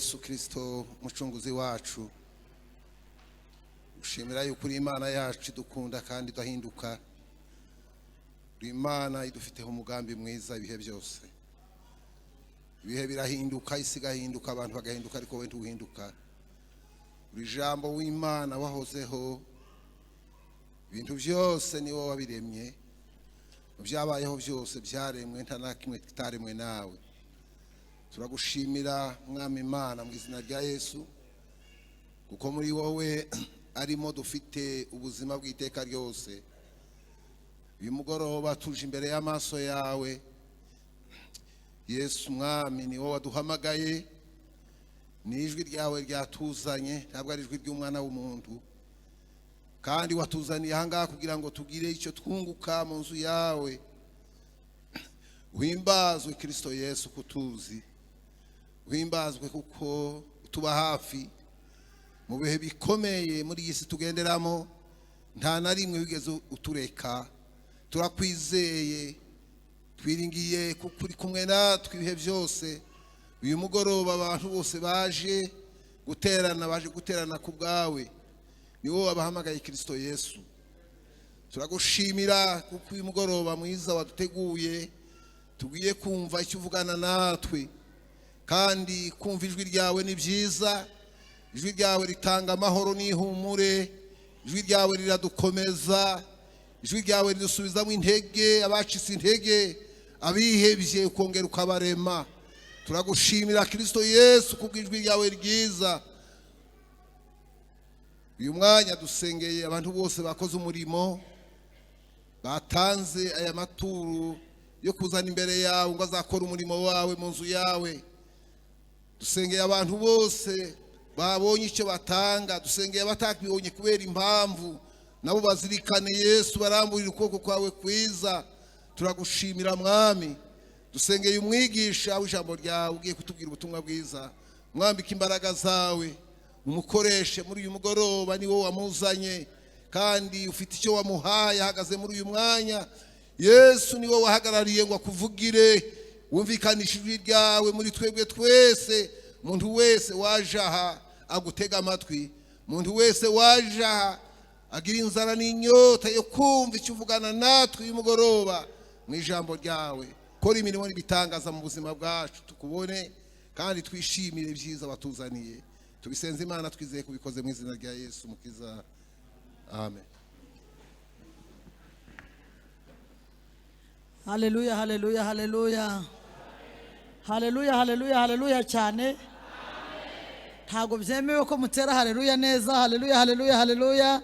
Yesu Kristo mucunguzi wacu ushimira yuko uri Imana yacu dukunda kandi dahinduka uri Imana idufiteho umugambi mwiza ibihe byose ibihe birahinduka isi gahinduka abantu bagahinduka ariko we ntuhinduka uri jambo w'Imana wahozeho ibintu byose ni wowe wabiremye byabayeho byose byaremwe nta nakimwe kitaremwe nawe turagushimira mwami Imana mu izina rya Yesu kuko muri wowe arimo dufite ubuzima bw'iteka ryose uyu mugoroba tuje imbere y'amaso yawe Yesu mwami ni wowe waduhamagaye ni ijwi ryawe ryatuzanye ntabwo ari ijwi ry'umwana w'umuntu kandi watuzaniye ahangaha kugira ngo tugire icyo twunguka mu nzu yawe uhimbazwe Kristo Yesu kutuzi uhimbazwe kuko tuba hafi mu bihe bikomeye muri iyi si tugenderamo nta na rimwe wigeze utureka turakwizeye twiringiye kuko uri kumwe natwe ibihe byose uyu mugoroba abantu bose baje guterana ku bwawe ni wowe wabahamagaye Kristo Yesu turagushimira kuko uyu mugoroba mwiza waduteguye tugiye kumva icyo uvugana natwe kandi kumva ijwi ryawe ni byiza ijwi ryawe ritanga amahoro n'ihumure ijwi ryawe riradukomeza ijwi ryawe ridusubizamo intege abacitse intege abihebye ukongera ukabarema turagushimira Kristo Yesu kuko ijwi ryawe ryiza uyu mwanya dusengeye abantu bose bakoze umurimo batanze aya maturo yo kuzana imbere yawe ngo azakora umurimo wawe mu nzu yawe dusengeye abantu bose babonye icyo batanga dusengeye abatakibonye kubera impamvu nabo bazirikane Yesu baramburira ukuboko kwawe kwiza turagushimira mwami dusengeye umwigisha w'ijambo ryawe ugiye kutubwira ubutumwa bwiza mwambika imbaraga zawe umukoreshe muri uyu mugoroba ni wowe wamuzanye kandi ufite icyo wamuhaye ahagaze muri uyu mwanya Yesu ni wowe wahagarariye ngo akuvugire wumvikanishe ijwi ryawe muri twebwe twese umuntu wese waje aha agutega amatwi umuntu wese waje aha agira inzara n'inyota yo kumva icyo uvugana natwe uyu mugoroba mu ijambo ryawe kora imirimo n'ibitangaza mu buzima bwacu tukubone kandi twishimire ibyiza watuzaniye tubisenze Imana twizeye kubikoze mu izina rya Yesu mukiza amen. Haleluya haleluya haleluya haleluya haleluya haleluya cyane ntago byemewe ko mutera haleluya neza haleluya haleluya haleluya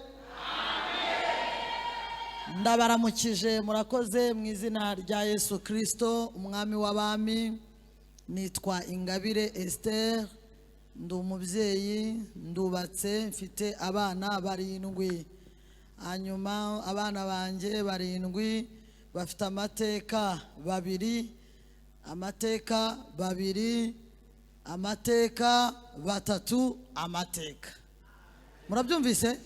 ndabaramukije murakoze mu izina rya Yesu Kristo umwami w'abami nitwa Ingabire Esther ndi umubyeyi ndubatse mfite abana barindwi hanyuma abana banjye barindwi bafite amateka batatu amateka murabyumvise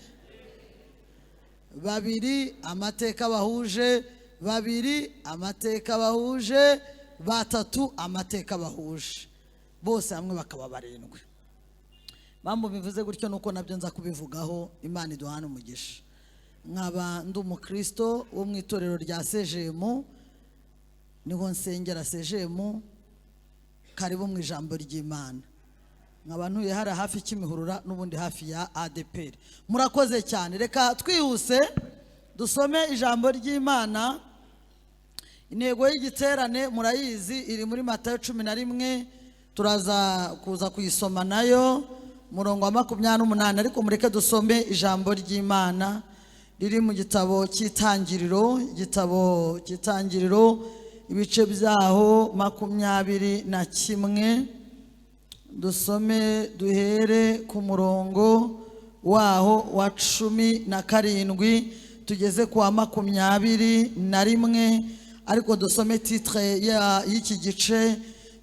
babiri amateka bahuje batatu amateka bahuje bose hamwe bakaba barindwi bambo bivuze gutyo nuko nabyo nza kubivugaho Imana iduhana umugisha nkaba ndi umukristo wo mu itorero rya CGM niho nsengera CGM karibu mu ijambo ry'Imana nkaba ntuye hari hafi Kimihurura n'ubundi hafi ya ADPR murakoze cyane reka twihuse dusome ijambo ry'Imana intego y'igiterane murayizi iri muri Matayo 11 turaza kuza kuyisoma nayo murongo wa 28 ariko mureke dusome ijambo ry'Imana riri mu gitabo cy'Itangiriro ibice byaho 21 dusome duhere ku murongo waho wa 17 tugeze ku wa 21 ariko dusome titre y'iki gice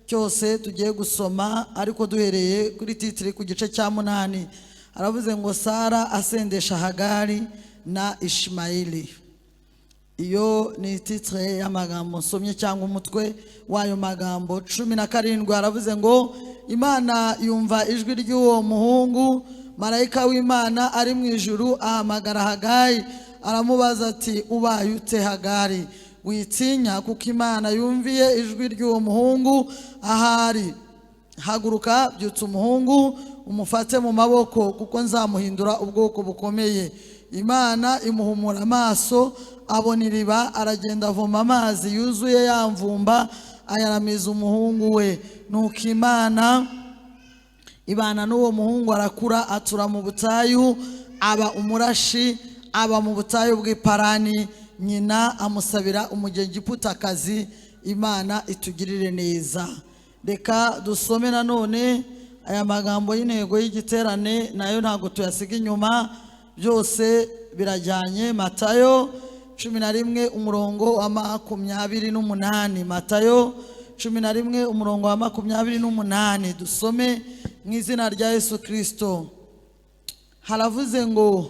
cyose tugiye gusoma ariko duhereye kuri titre ku gice cya 8 aravuze ngo Sara asendesha Hagari na Ishmaeli iyo ni titre y'amagambo nsomye cyangwa umutwe w'ayo magambo 17. Haravuze ngo Imana yumva ijwi ry'uwo muhungu, marayika w'Imana ari mu ijuru ahamagara Hagayi aramubaza ati ubaye ute Hagari, witinya kuko Imana yumviye ijwi ry'uwo muhungu ahari. Haguruka byutsa umuhungu umufate mu maboko kuko nzamuhindura ubwoko bukomeye. Imana imuhumura amaso abona iriba, aragenda avoma amazi yuzuye yamvumba ayaramiza umuhungu we. Nuko Imana ibana n'uwo muhungu arakura, atura mu butayu aba umurashi, aba mu butayu bw'Iparani. Nyina amusabira umugengiputakazi. Imana itugirire neza. Reka dusome nanone aya magambo y'intego y'igiterane, nayo ntago tuyasiga inyuma, byose birajyanye. Matayo 11 umurongo wa 28. Matayo 11 umurongo wa 28. Dusome mu izina rya Yesu Kristo. Haravuze ngo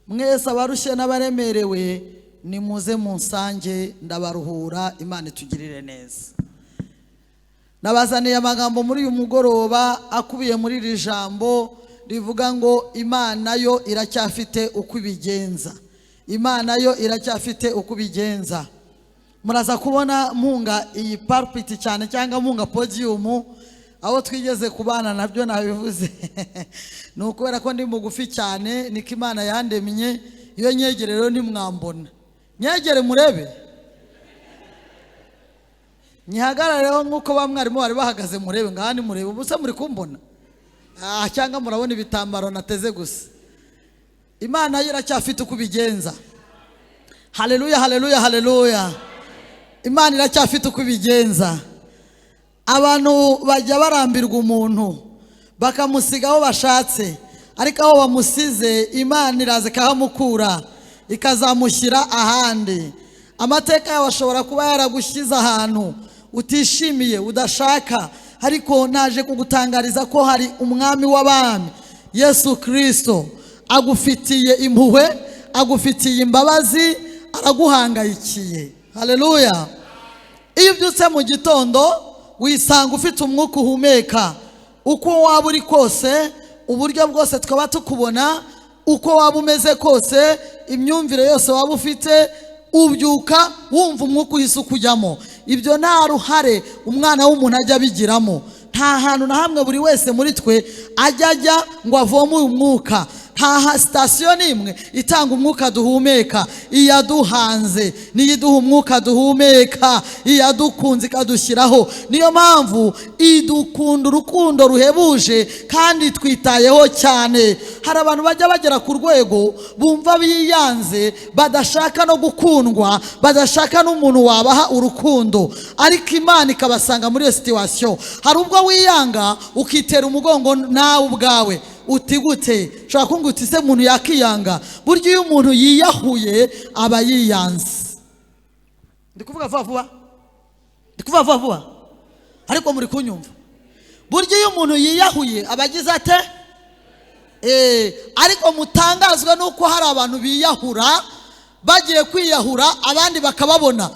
mwese abarushye n'abaremerewe nimuze munsange ndabaruhura. Imana itugirire neza. Nabazaniye amagambo muri uyu mugoroba akubiye muri iri jambo rivuga ngo Imana yo iracyafite uko ibigenza. Imana yo iracyafite uko ibigenza. Muraza kubona mpunga iyi pulpit cyane cyangwa mpunga podium, aho twigeze kubana nabyo nabivuze. Nukubera ko ndi mugufi cyane niko Imana yandemye. Iyo nyegere rero ni mwambona, nyegere murebe, nyihagarareho nkuko bamwarimu bari bahagaze murebe, ngahani murebe. Ubuse muri kumbona cyangwa murabona ibitambaro nateze gusa? Imana yo iracyafite uko ibigenza. Haleluya, haleluya, haleluya. Imana iracyafite uko ibigenza. Abantu bajya barambirwa umuntu bakamusiga aho bashatse, ariko aho bamusize Imana iraza ikahamukura ikazamushyira ahandi. Amateka yawe ashobora kuba yaragushyize ahantu utishimiye udashaka, ariko naje kugutangariza ko hari umwami w'abami Yesu Kristo agufitiye impuhwe, agufitiye imbabazi, araguhangayikiye. Haleluya. Iyo ubyutse mu gitondo wisanga ufite umwuka uhumeka, uko waba uri kose, uburyo bwose twaba tukubona, uko waba umeze kose, imyumvire yose waba ufite, ubyuka wumva umwuka uhise ukujyamo. Ibyo nta ruhare umwana w'umuntu ajya abigiramo. Nta hantu na hamwe buri wese muri twe ajya ngo avome uyu mwuka. Nta sitasiyo n'imwe itanga umwuka duhumeka. Iyaduhanze niyo iduha umwuka duhumeka, iyadukunze ikadushyiraho. Niyo mpamvu idukunda urukundo ruhebuje kandi twitayeho cyane. Hari abantu bajya bagera ku rwego bumva biyanze, badashaka no gukundwa, badashaka n'umuntu wabaha urukundo, ariko Imana ikabasanga muri iyo situation. Hari ubwo wiyanga ukitera umugongo nawe ubwawe. Uti gute? Shaka kunguti se umuntu yakiyanga. Buryo iyo umuntu yiyahuye aba yiyanze. Ndikuvuga vuba vuba, ariko muri kunyumva. Buryo iyo umuntu yiyahuye aba agize ate? Ariko mutangazwa nuko hari abantu biyahura, bagiye kwiyahura abandi bakababona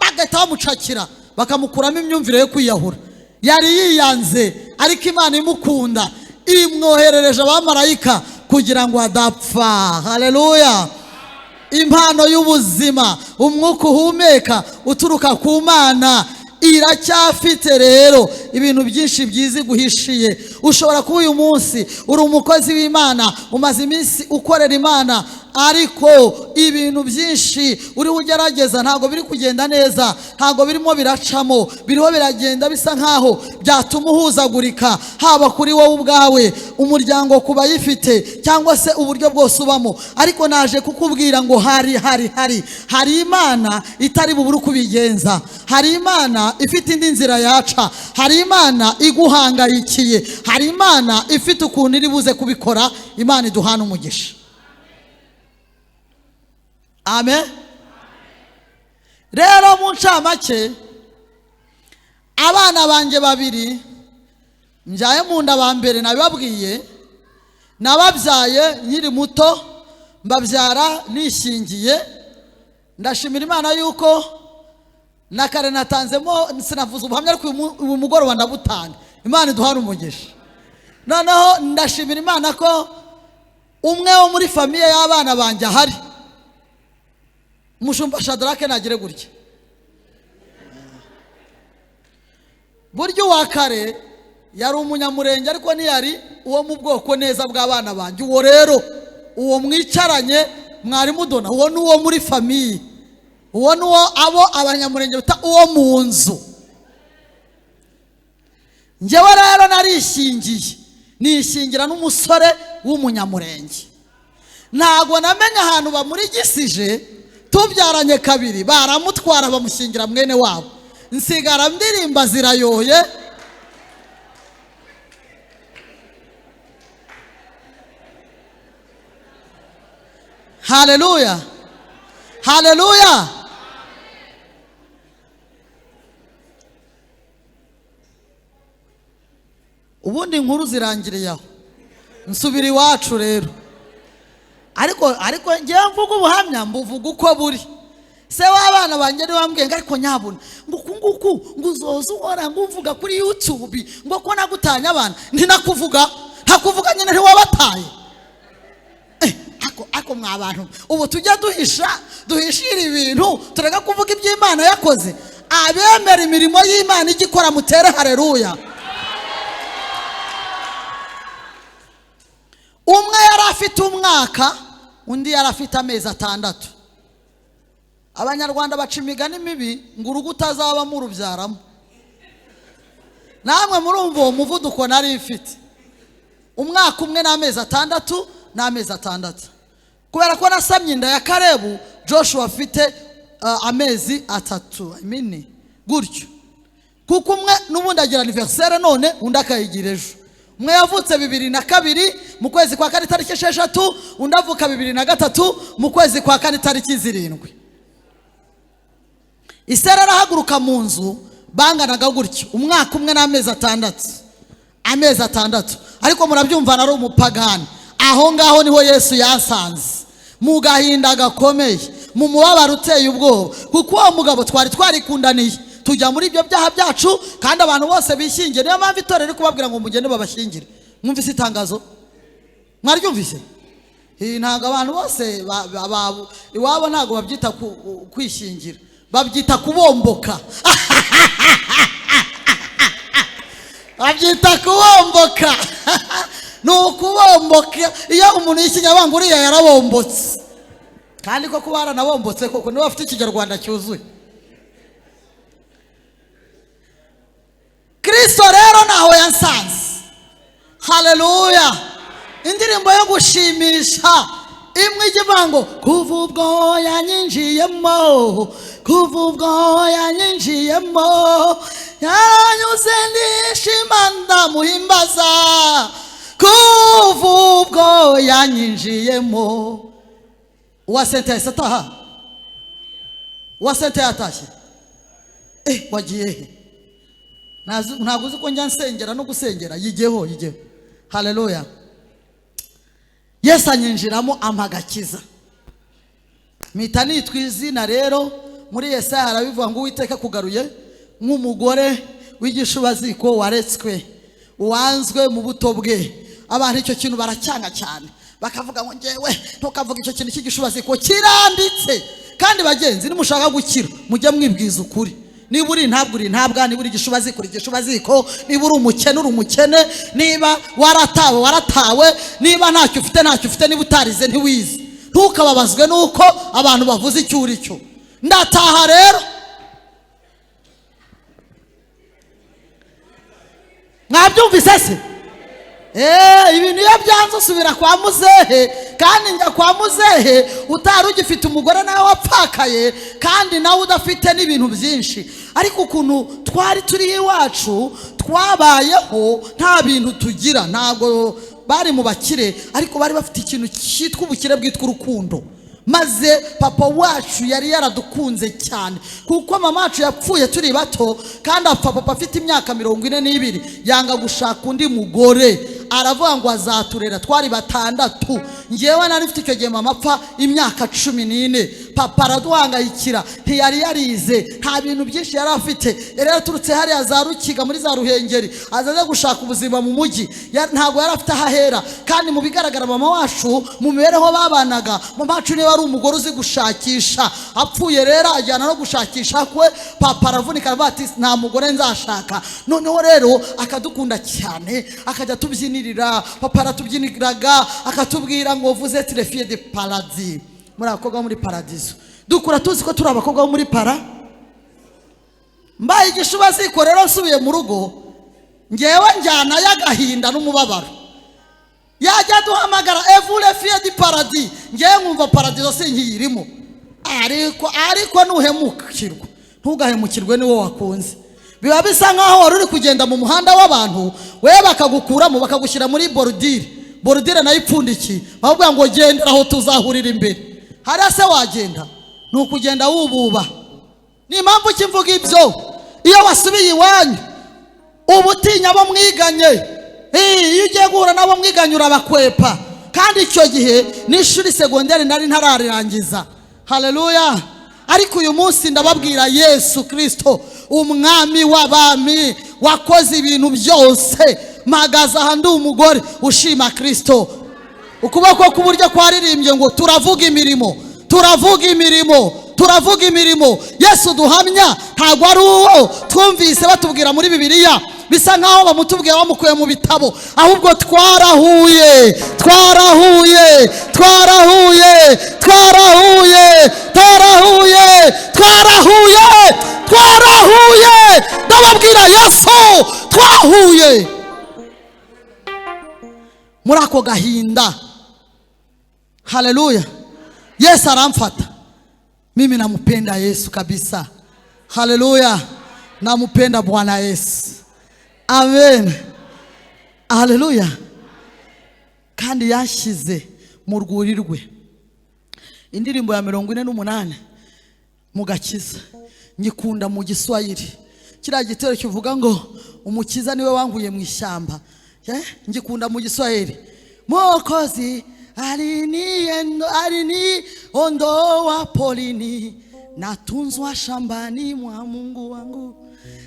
bagahita bamucakira bakamukuramo imyumvire yo kwiyahura. Yari yiyanze, ariko Imana imukunda imwoherereje abamarayika kugira ngo adapfa. Haleluya. Impano y'ubuzima, umwuka uhumeka uturuka ku Mana iracyafite rero ibintu byinshi byiza guhishiye. Ushobora kuba uyu munsi uri umukozi w'Imana, umaze iminsi ukorera Imana, ariko ibintu byinshi uri ugerageza ntago biri kugenda neza, ntago birimo biracamo, biriho biragenda bisa nkaho byatuma uhuzagurika, haba kuri wowe ubwawe, umuryango kuba yifite, cyangwa se uburyo bwose ubamo. Ariko naje kukubwira ngo hari Imana itari bubure kubigenza. Hari Imana ifite indi nzira yaca. Hari Imana iguhangayikiye. Hari Imana ifite ukuntu iri buze kubikora. Imana iduhana umugisha. Amen. Rero mu ncamake, abana banjye babiri mbyaye mu nda ba mbere nabibabwiye, nababyaye nkiri muto, mbabyara nishingiye. Ndashimira Imana yuko na kare natanzemo sinavuze ubuhamya ariko uyu mugoroba ndabutanga. Imana iduhana umugisha. Noneho ndashimira Imana ko umwe wo muri famiye y'abana banje ahari. Umushumba Shadrake nagire gutya. Buryo wa kare yari umunyamurenge ariko ntiyari uwo mu bwoko neza bw'abana banje. Uwo rero uwo mwicaranye mwari mudona uwo nuwo muri famiye. Uwo nuwo abo abanyamurenge bita uwo mu nzu. Njyewe rero narishingiye. Nishingira n'umusore w'umunyamurenge. Ntago namenya ahantu bamurigisije, tubyaranye kabiri baramutwara bamushingira mwene wabo. Nsigara ndirimba zirayoye. Haleluya, haleluya. Ubundi inkuru zirangiriye aho, nsubira iwacu rero. Ariko ngiye mvuga ubuhamya mbuvuga uko buri. Se w'abana banjye bambwiye ngo ariko nyabuna nguku nguzoza uhora nguvuga kuri YouTube ngo ko nagutanya abana. Ntinakuvuga nyine ntiwabataye. Ako mwabantu ubu tujya duhishira ibintu turega kuvuga iby'Imana yakoze. Abemera imirimo y'Imana igikora mutere haleluya. Umwe yari afite umwaka, undi yari afite amezi 6. Abanyarwanda baca imigani mibi ngo urugo utazabamo urubyaramo. Namwe murumva uwo muvuduko nari ifite. Umwaka umwe n'amezi 6 n'amezi 6. Kubera ko nasamye inda ya Karebu, Joshua afite amezi 3. Gutyo. Kuko umwe n'ubundi agira anniversaire none undi akayigira ejo. Umwe yavutse 2002 mu kwezi kwa 4 tariki 6, undi avuka 2003 mu kwezi kwa 4 tariki 7. Isera arahaguruka mu nzu banganaga gutyo, umwaka umwe n'amezi 6. Amezi 6. Ariko murabyumva nari umupagani. Aho ngaho niho Yesu yasanze. Mu gahinda gakomeye, mu mubabaro uteye ubwoba. Kuko uwo mugabo twarikundaniye. Tujya muri ibyo byaha byacu kandi abantu bose bishingiye. Niyo mpamvu itorero kubabwira ngo mugende babashingire. Mwumvise itangazo? Mwaryumvise? Ntago abantu bose iwabo ntago babyita kwishingira. Babyita kubomboka. Babyita kubomboka. Nukubomboka. Iyo umuntu yishinga banga uriya yarabombotse. Kandi ko kubara nabombotse koko niba afite ikinyarwanda cyuzuye. Kristo rero naho yansanze. Haleluya. Indirimbo yo gushimisha imwe igivango kuva ubwo yanyinjiyemo, kuva ubwo yanyinjiyemo, yaranyuze ndishima ndamuhimbaza, kuva ubwo yanyinjiyemo. Uwasente yahise ataha? Uwasente yatashye? Wagiye he? Ntabwo uzi ko njya nsengera no gusengera. Yigeho. Haleluya. Yesu anyinjiramo amagakiza. Mpita nitwa izina rero. Muri Yesaya harabivuga ngo Uwiteka kugaruye nk'umugore w'igishubaziko waretswe, uwanzwe mu buto bwe. Abantu icyo kintu baracyanga cyane, bakavuga ngo ngewe ntukavuga icyo kintu cy'igishubaziko kiranditse. Kandi bagenzi, nimushaka gukira mujye mwibwiza ukuri. Niba uri ntabwo uri ntabwa, niba uri igishubaziko uri igishubaziko, niba uri umukene uri umukene, niba waratawe, niba ntacyo ufite, niba utarize ntiwize. Ntukababazwe nuko abantu bavuze icyo uri cyo. Ndataha rero. Mwabyumvise se? Ibintu iyo byanze usubira kwa muzehe. Kandi njya kwa muzehe utari ugifite umugore nawe wapfakaye, kandi nawe udafite n'ibintu byinshi. Ariko ukuntu twari turi iwacu twabayeho nta bintu tugira. Ntabwo bari mu bakire, ariko bari bafite ikintu cyitwa ubukire bwitwa urukundo. Maze papa wacu yari yaradukunze cyane, kuko mama wacu yapfuye turi bato, kandi apfa papa afite imyaka 42, yanga gushaka undi mugore. Aravuga ngo azaturera. Twari 6, ngewe nari mfite icyo gihe mama apfa imyaka 14, papa araduhangayikira, ntiyari yarize, nta bintu byinshi yari afite, yari yaturutse hariya za Rukiga muri za Ruhengeri azaze gushaka ubuzima mu mujyi, ntabwo yari afite ahahera. Kandi mu bigaragara mama wacu mu mibereho babanaga, mama wacu niba ari umugore uzi gushakisha, apfuye rero ajyana no gushakisha kwe, papa aravunika aravuga ati nta mugore nzashaka. Noneho rero akadukunda cyane, akajya tubyinirira, papa aratubyiniraga akatubwira ngo vous êtes les filles de paradis, muri abakobwa muri paradiso. Dukura tuzi ko turi abakobwa muri para. Mbaye igishuba ziko rero nsubiye mu rugo, ngewe njyana y'agahinda n'umubabaro, yajya duhamagara vous les filles de paradis, ngewe nkumva paradiso sinkiyirimo. Ariko nuhemukirwa, ntugahemukirwe niwo wakunze. Biba bisa nkaho wari uri kugenda mu muhanda w'abantu, wewe bakagukuramo bakagushyira muri borudire nayo ipfundikiye, bavuga ngo gendera aho tuzahurira imbere. Hariya se wagenda? Ni ukugenda wububa. Ni impamvu kimvuga ibyo, iyo wasubiye iwanyu uba utinya abo mwiganye, iyo ugiye guhura nabo mwiganye urabakwepa. Kandi icyo gihe n'ishuri segonderi nari ntararangiza. Haleluya. Ariko uyu munsi ndababwira Yesu Kristo umwami w'abami wakoze ibintu byose, mpagaze aha ndi umugore ushima Kristo. Ukuboko k'uburyo kwaririmbye ngo turavuga imirimo, turavuga imirimo, turavuga imirimo. Yesu duhamya ntabwo ari uwo twumvise batubwira muri Bibiliya bisa nkaho bamutubwira bamukuye mu bitabo, ahubwo twarahuye, twarahuye, twarahuye, twarahuye, twarahuye, twarahuye, twarahuye. Ndababwira Yesu twahuye muri ako gahinda. Haleluya. Yesu aramfata, mimi nampenda Yesu kabisa. Haleluya. Nampenda Bwana Yesu. Amen. Haleluya. Kandi yashyize mu rwuri rwe indirimbo ya 48 mu Gakiza, nyikunda mu Giswahili. Kiriya gitero kivuga ngo umukiza niwe wanguye mu ishyamba. Ngikunda mu Giswahili. Mwokozi alini ondoa polini, natunzwa shambani mwa Mungu wangu,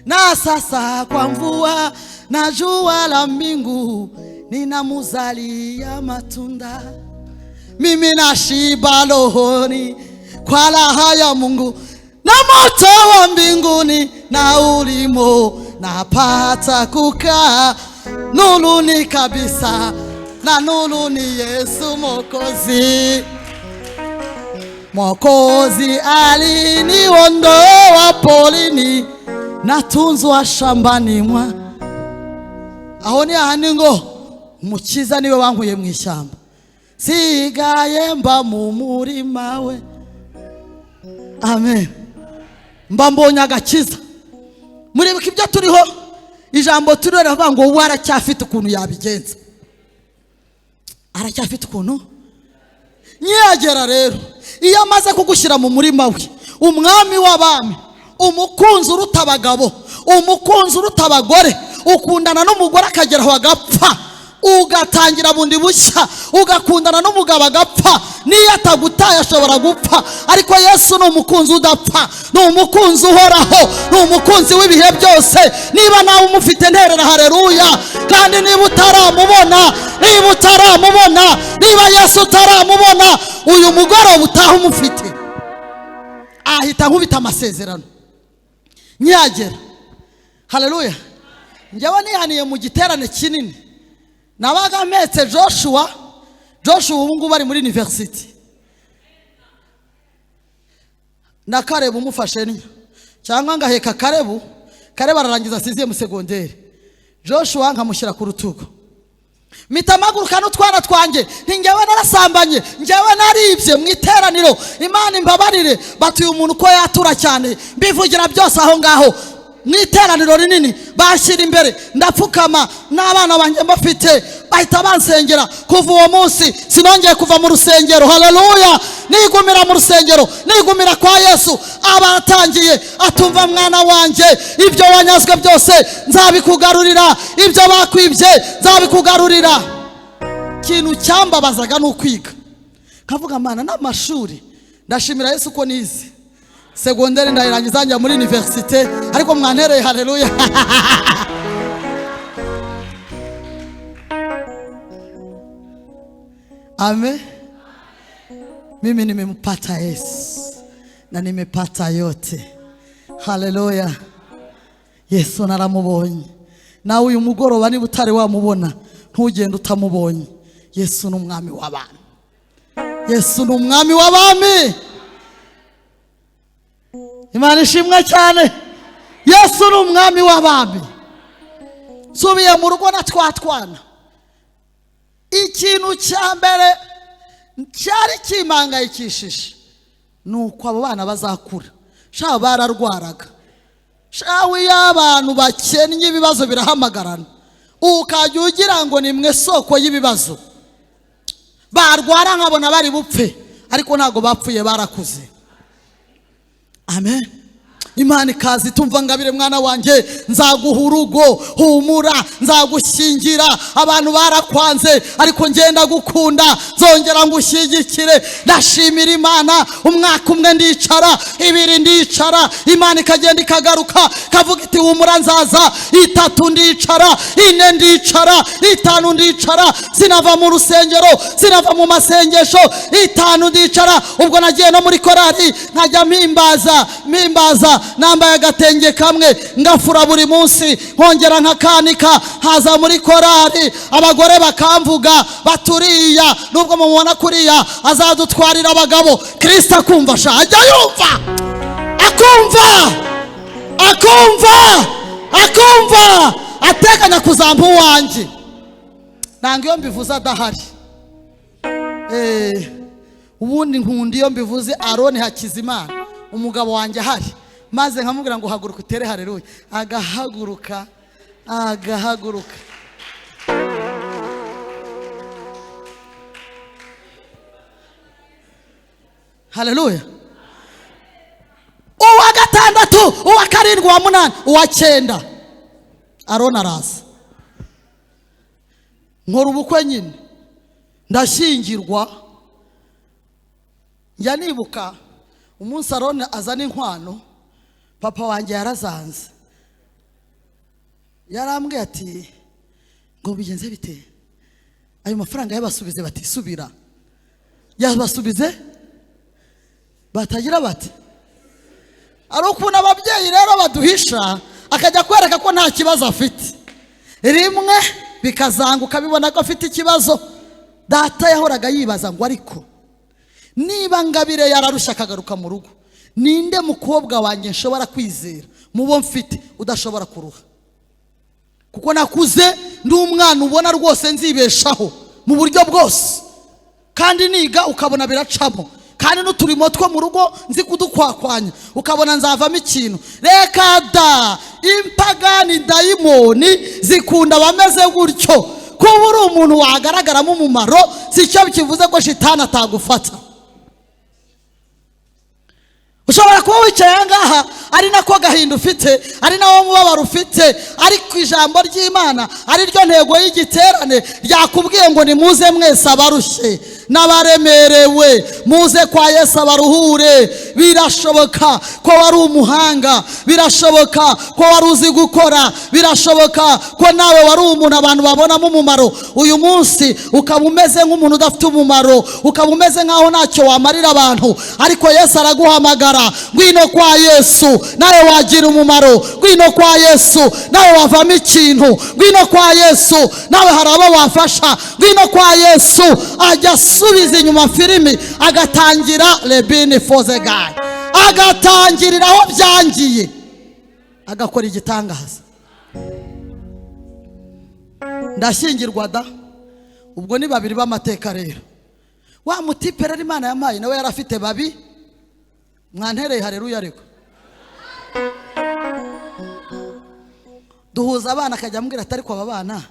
na sasa kwa mvua na jua la mbingu ninamuzalia matunda. Mimi nashiba rohoni kwa raha ya Mungu, na moto wa mbinguni na ulimo napata kukaa nuruni kabisa, na nuru ni Yesu Mwokozi. Mwokozi aliniondoa polini, natunzwa shambani mwa. Aho ni ahandi ngo umukiza niwe wanguye mu ishyamba, sigaye mba mu murima we. Amen. Mba mbonye agakiza. Muribuka ibyo turiho, ijambo turiho ravuga ngo waracyafite ukuntu yabigenza, aracyafite ukuntu. Nyagera rero iyo amaze kugushyira mu murima we, umwami w'abami, umukunzi uruta abagabo, umukunzi uruta abagore, ukundana n'umugore akageraho agapfa, ugatangira bundi bushya, ugakundana n'umugabo agapfa, niyo atagutaye ashobora gupfa. Ariko Yesu ni umukunzi udapfa, ni umukunzi uhoraho, ni umukunzi w'ibihe byose. Niba nawe umufite nterera haleluya. Kandi niba utaramubona, niba Yesu utaramubona, uyu mugoroba utaha umufite, ahita nkubita amasezerano. Nyagera. Haleluya. Njyewe nihaniye mu giterane kinini, nabaga mpetse Joshua ubu ngubu bari muri university, na Karebu umufashe niyo, cyangwa ngaheka Karebu ararangiza 6e mu segonderi, Joshua nkamushyira ku rutugu. Mitamaguruka n'utwana twanjye, njyewe narasambanye, njyewe naribye mu iteraniro, Imana imbabarire. Batuye umuntu ko yatura cyane, mbivugira byose aho ngaho mu iteraniro rinini, bashyira imbere, ndapfukama n'abana banjye mbafite, bahita bansengera. Kuva uwo munsi sinongeye kuva mu rusengero. Haleluya. Nigumira mu rusengero, nigumira kwa Yesu. Abatangiye atumva mwana wanjye, ibyo wanyazwe byose nzabikugarurira, ibyo bakwibye nzabikugarurira. ikintu cyambabazaga no kwiga kavuga mana n'amashuri ndashimira Yesu ko nize secondaire ndayirangiza njya muri université ariko mwantereye haleluya. Amen. Mimi nimempata Yesu na nimepata yote. Haleluya. Yesu naramubonye. Nawe uyu mugoroba niba utari wamubona ntugende utamubonye. Yesu ni umwami w'abami. Yesu ni umwami w'abami. Imana ishimwe cyane. Yesu ni umwami w'abami. Subiye mu rugo na twatwana. Ikintu cya mbere cyari kimangayikishije nuko abo bana bazakura. Sha bararwaraga. Shawe y'abantu bakennye ibibazo birahamagarana. Ukajya ugira ngo ni mwe soko y'ibibazo. Barwara nkabona bari bupfe ariko ntago bapfuye barakuze. Amen. Imana ikazi tumva ngabire mwana wanje nzaguha urugo humura nzagushyingira abantu barakwanze ariko ngenda gukunda zongera ngushyigikire. Ndashimira Imana umwaka umwe ndicara ibiri ndicara Imana ikagenda ikagaruka kavuga iti humura nzaza itatu ndicara ine ndicara itanu ndicara sinava mu rusengero sinava mu masengesho itanu ndicara ubwo nagiye no muri korari nkajya mpimbaza nambaye agatenge kamwe ngafura buri munsi nkongera nkakanika haza muri korari abagore bakamvuga baturiya nubwo mubona kuriya azadutwarira abagabo. Kristo akumva sha ajya yumva akumva ateganya kuzampa uwanjye nanga iyo mbivuze adahari. Ubundi nkundi iyo mbivuze Aroni Hakizimana umugabo wanjye ahari maze nkamubwira ngo haguruka utere haleluya agahaguruka. Haleluya. Uwa gatandatu uwa karindwi uwa munani uwa cyenda Aroni araza nkora ubukwe nyine ndashyingirwa. Njya nibuka umunsi Aroni azana inkwano papa wanjye yarazanze yarambwiye ati ngo bigenze bite ayo mafaranga yabasubize bati subira yabasubize batagira bati ari ukuntu ababyeyi rero baduhisha akajya kwereka ko nta kibazo afite rimwe bikazanguka bibona ko afite ikibazo. Data yahoraga yibaza ngo ariko niba Ngabire yararushya akagaruka mu rugo ninde mukobwa wanjye nshobora kwizera mubo mfite udashobora kuruha kuko nakuze ndi umwana ubona rwose nzibeshaho mu buryo bwose kandi niga ukabona biracamo kandi n'uturimo two mu rugo nzi kudukwakwanya ukabona nzavamo ikintu. Reka da impagani dayimoni zikunda bameze gutyo kuba uri umuntu wagaragaramo umumaro si cyo kivuze ko shitani atagufata. Ushobora kuba wicaye ngaha ari nako gahinda ufite ari nawo mubabaro ufite ariko ijambo ry'Imana ari ryo ntego y'igiterane ryakubwiye ngo nimuze mwese abarushye n'abaremerewe muze kwa Yesu abaruhure. Birashoboka ko wari umuhanga, birashoboka ko wari uzi gukora, birashoboka ko nawe wari umuntu abantu babonamo umumaro. Uyu munsi ukaba umeze nk'umuntu udafite umumaro, ukaba umeze nkaho ntacyo wamarira abantu, ariko Yesu araguhamagara ngwino kwa Yesu nawe wagira umumaro, ngwino kwa Yesu nawe wavamo ikintu, ngwino kwa Yesu nawe hari abo wafasha, ngwino kwa Yesu ajya asubiza inyuma filimi agatangira rebini foze gayi agatangirira aho byangiye agakora igitangaza. Ndashyingirwa da ubwo ni babiri b'amateka rero. Wa mutipe rero Imana yampaye nawe yarafite babi mwantereye haleluya. Ariko duhuza abana akajya ambwira atari kwa abana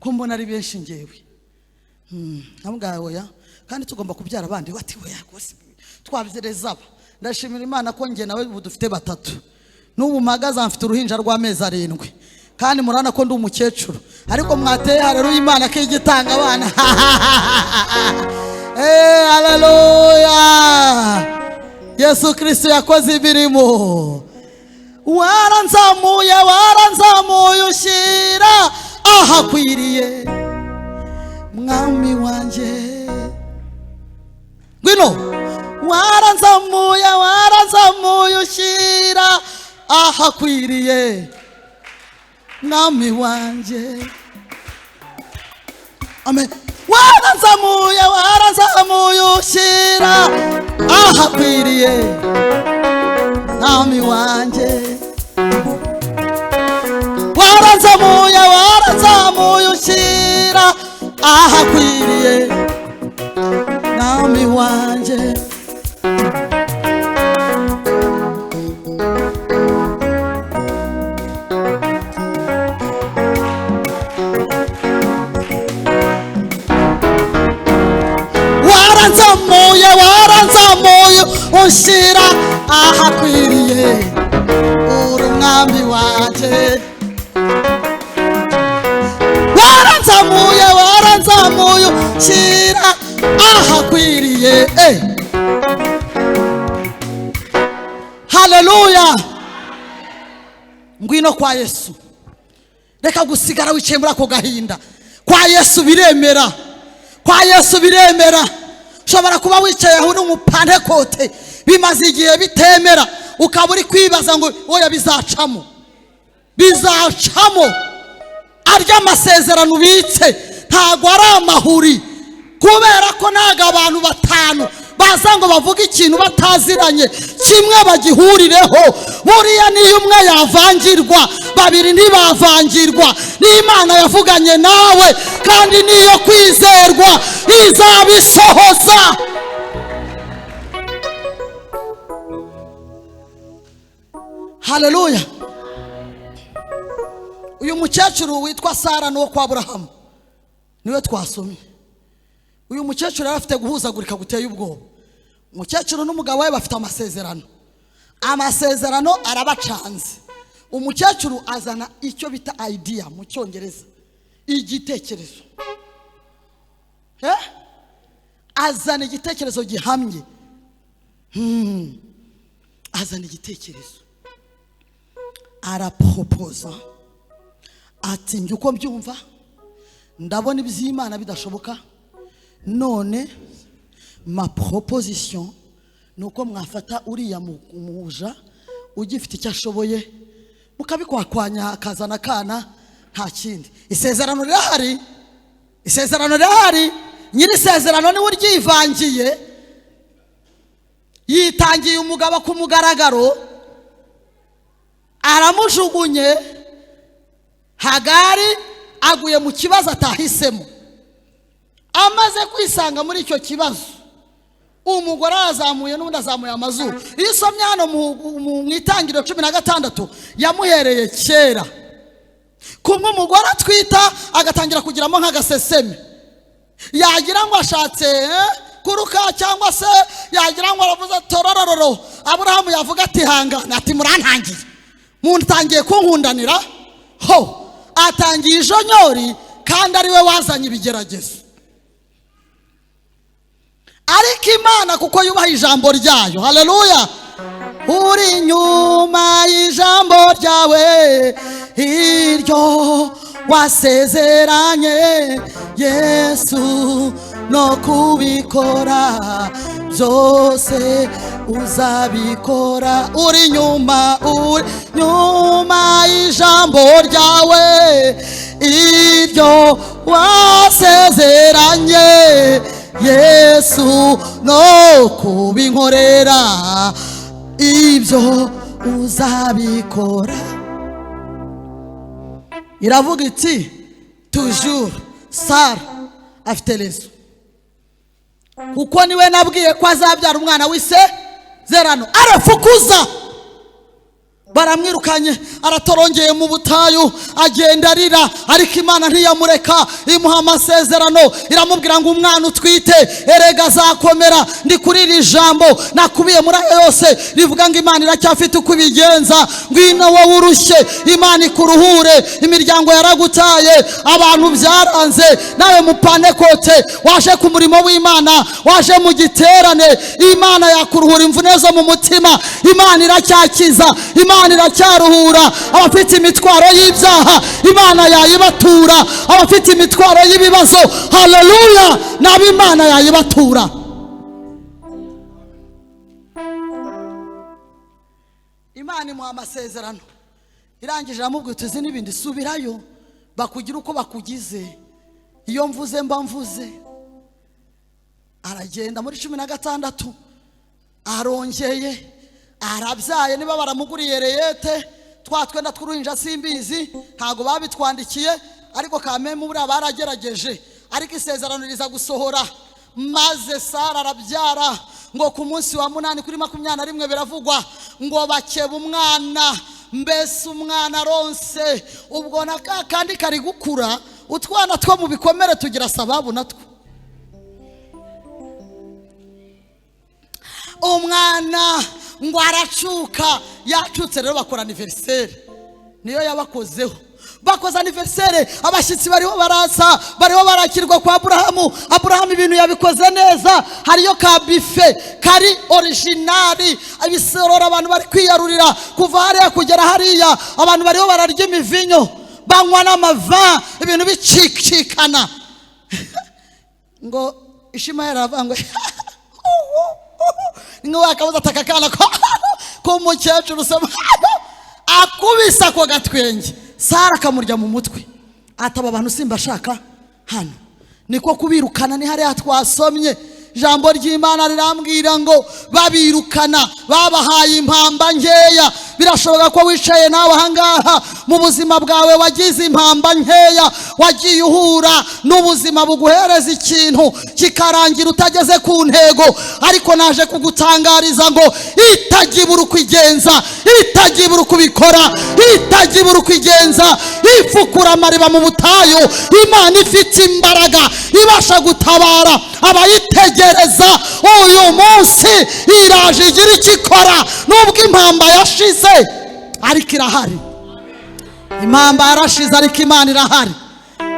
ko mbona ari benshi ngewe nambwaye kandi tugomba kubyara abandi bati we yakose twabyereza. Ndashimira Imana ko nge nawe dufite batatu n'ubu mpagaze mfite uruhinja rw'amezi 7 kandi murana ko ndi umukecuru ariko mwateye haleluya Imana ko igitanga abana haleluya Yesu Kristo yakoze imirimo waranzamuye ushira ahakwiriye mwami wanje ngwino waranzamuye ushira ahakwiriye mwami wanje amen waranzamuye ushira ahakwiriye mwami wanje waranzamuye ushira ahakwiriye mwami wanje waranzamuye ushira ahakwiriye uri mwami wanje waranzamuye ushira ahakwiriye haleluya ngwino kwa Yesu reka gusigara wicaye muri ako gahinda kwa Yesu biremera ushobora kuba wicaye aho n'umupantekote bimaze igihe bitemera ukaba uri kwibaza ngo oya bizacamo arya amasezerano ubitse ntago ari amahuri kubera ko ntago abantu batanu baza ngo bavuge ikintu bataziranye kimwe bagihurireho buriya niyo umwe yavangirwa babiri ntibavangirwa n'Imana yavuganye nawe kandi niyo kwizerwa izabisohoza haleluya uyu mukecuru witwa Sara no kwa Aburahamu niwe twasomye uyu mukecuru afite guhuzagurika guteye ubwoba umukecuru n'umugabo we bafite amasezerano arabacanze umukecuru azana icyo bita idea mu cyongereza igitekerezo azana igitekerezo gihamye azana igitekerezo araproposa ati njye uko mbyumva ndabona iby'Imana bidashoboka none ma proposition nuko mwafata uriya muja ugifite icyo ashoboye mukabikwakwanya akazana kana nta kindi isezerano rirahari nyiri isezerano niwe uryivangiye yitangiye umugabo ku mugaragaro aramujugunye Hagari aguye mu kibazo atahisemo amaze kwisanga muri icyo kibazo umugore azamuye n'undi azamuye amazuru isomye hano mu itangiriro 16 yamuhereye kera kumwe umugore atwita agatangira kugiramo nk'agaseseme yagira ngo ashatse kuruka cyangwa se yagira ngo aravuze torororo Aburahamu yavuga ati hangana ati murantangiye muntangiye kunkundanira ho atangiye ijonyori kandi ari we wazanye ibigeragezo ariko Imana kuko yubaha ijambo ryayo haleluya uri nyuma y'ijambo ryawe iryo wasezeranye Yesu no kubikora byose uzabikora uri nyuma y'ijambo ryawe iryo wasezeranye Yesu no kubinkorera ibyo uzabikora iravuga iti toujours Sara afite rezo kuko niwe nabwiye ko azabyara umwana w'isezerano arafukuza baramwirukanye, aratorongeye mu butayu, agenda arira, ariko Imana ntiyamureka, imuha amasezerano, iramubwira ngo umwana utwite erega azakomera. Ndi kuri iri jambo nakubiye muri ayo yose rivuga ngo Imana iracyafite uko ibigenza. Ngwino wowe urushye, Imana ikuruhure. Imiryango yaragutaye, abantu byaranze, nawe mupanekote waje ku murimo w'Imana, waje mu giterane, Imana yakuruhura imvune zo mu mutima. Imana iracyakiza, Imana iracyaruhura. Abafite imitwaro y'ibyaha Imana yayibatura, abafite imitwaro y'ibibazo, haleluya, nabo Imana yayibatura. Imana imuha amasezerano, irangije iramubwira uti uzi n'ibindi subirayo bakugira uko bakugize, iyo mvuze mba mvuze. Aragenda muri 16 arongeye arabyaye, niba baramuguriye reyete twa twenda tw'uruhinja simbizi, ntago babitwandikiye, ariko kameme buriya baragerageje, ariko isezerano riza gusohora. Maze Sara arabyara, ngo ku munsi wa 8 kuri 21 biravugwa ngo bakeba umwana. Mbese umwana aronse, ubwo na kandi kari gukura, utwana two mu bikomere tugira sababu natwo. Umwana ngo aracuka, yacutse rero bakora anniversaire, niyo yabakozeho. Bakoze anniversaire, abashyitsi bariho baraza, bariho barakirwa kwa Aburahamu. Aburahamu ibintu yabikoze neza, hariyo ka buffet kari originali, abisorora, abantu bari kwiyarurira kuva hariya kugera hariya, abantu bariho bararya imivinyo, banywa n'amava, ibintu bicikikana. Ngo Ishimayeli aravangwe ngo akabuza atakakana ko umukecuru usoma akubisa ko gatwenge. Sara akamurya mu mutwe, ataba abantu simbashaka hano. Niko kubirukana, ni hariya twasomye ijambo ry'Imana rirambwira ngo babirukana, babahaye impamba nkeya. Birashoboka ko wicaye nawe ahangaha mu buzima bwawe wagize impamba nkeya, wagiye uhura n'ubuzima buguhereza ikintu kikarangira utageze ku ntego, ariko naje kugutangariza ngo itagibura uko igenza, itagibura uko ibikora, itagibura uko igenza. Ifukura amariba mu butayu, Imana ifite imbaraga ibasha gutabara abayitegereza. Uyu munsi iraje igira ikikora, nubwo impamba yashize ariko irahari. Impamba yarashize ariko Imana irahari.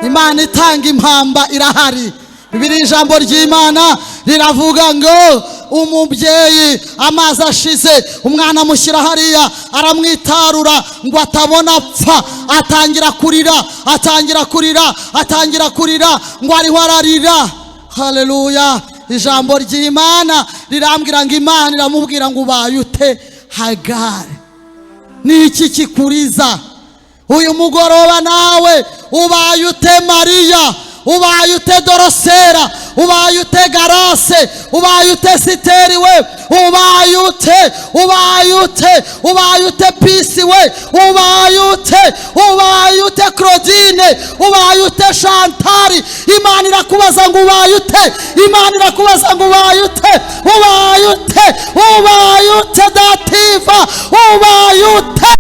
Imana itanga impamba irahari. Bibiri ijambo ry'Imana riravuga ngo umubyeyi amazi ashize, umwana amushyira hariya, aramwitarura ngo atabona apfa, atangira kurira, atangira kurira, atangira kurira, ngo ariho ararira. Haleluya. Ijambo ry'Imana rirambwira ngo Imana iramubwira ngo ubaye ute Hagari? Ni iki kikuriza uyu mugoroba? Nawe ubaye ute Mariya? Ubaye ute Dorosera? Ubaye ute Garase? Ubaye ute Siteri we? Ubaye ute? Ubaye ute? Ubaye ute Pisi we? Ubaye ute? Ubaye ute Claudine? Ubaye ute Shantari? Imana irakubaza ngo ubaye ute? Imana irakubaza ngo ubaye ute? Ubaye ute? Ubaye ute Dativa? Ubaye ute?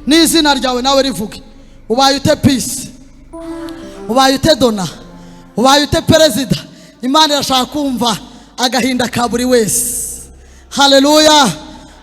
N'izina ryawe nawe rivuge. Ubaye ute Pisi? Ubaye ute Dona? Ubaye ute Perezida? Imana irashaka kumva agahinda ka buri wese. Haleluya.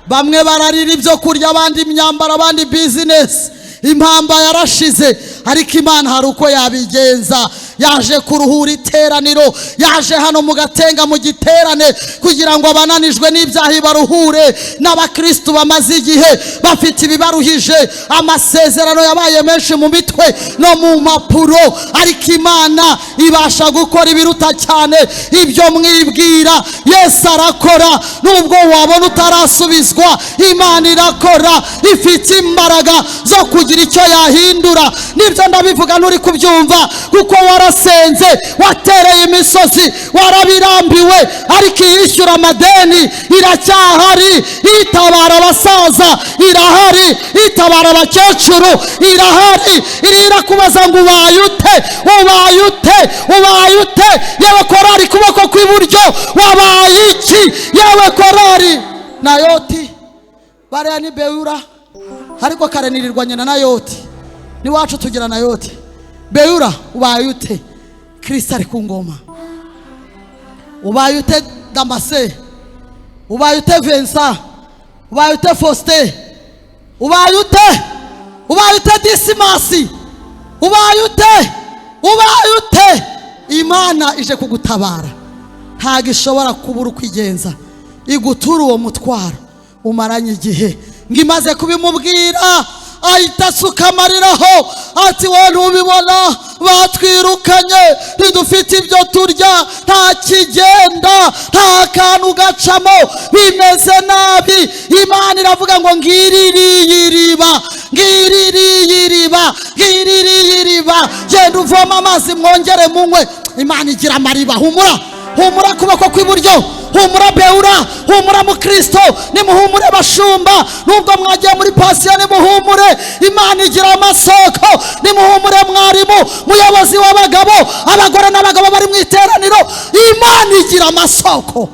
Bamwe bararira ibyo kurya, abandi imyambaro, abandi business. Impamba yarashize, ariko Imana hari uko yabigenza. Yaje kuruhura iteraniro, yaje hano mu Gatenga mu giterane kugira ngo abananijwe n'ibyaha baruhure, n'abakristo bamaze igihe bafite ibibaruhije. Amasezerano yabaye menshi mu mitwe no mu mpapuro, ariko Imana ibasha gukora ibiruta cyane ibyo mwibwira. Yesu arakora, nubwo wabona utarasubizwa, Imana irakora, ifite imbaraga zo kugira icyo yahindura. Nibyo ndabivuga nturi kubyumva, kuko warasenze, watereye imisozi, warabirambiwe, ariko yishyura amadeni iracyahari. Itabara abasaza irahari, itabara abakecuru irahari. Irakubaza ngo ubaye ute? Ubaye ute? Ubaye ute? Yewe korari kuboko kw'iburyo, wabaye iki? Yewe korari Nayoti bariya ni Beura, ariko kare nirirwanye na Nayoti, n'iwacu tugira Nayoti. Beura ubaye ute? Kristo ari ku ngoma. Ubaye ute Damase? Ubaye ute Vincent? Ubaye ute Faustin? Ubaye ute? Ubaye ute Disimasi? Ubaye ute? Ubaye ute? Imana ije kugutabara, ntago ishobora kubura ukwigenza, igutura uwo mutwaro umaranye igihe. Ngimaze kubimubwira ahita asuka amariraho ati wowe ntubibona batwirukanye, ntidufite ibyo turya, nta kigenda, nta kantu gacamo, bimeze nabi. Imana iravuga ngo ngiririye iriba, ngiririye iriba, ngiririye iriba, genda uvoma amazi mwongere munywe. Imana igira amariba. Humura, humura kuboko kw'iburyo, humura Beura, humura mukristo, nimuhumure bashumba, nubwo mwagiye muri pasiyo nimuhumure, Imana igira amasoko. Nimuhumure mwarimu, muyobozi w'abagabo, abagore n'abagabo bari mu iteraniro, Imana igira amasoko.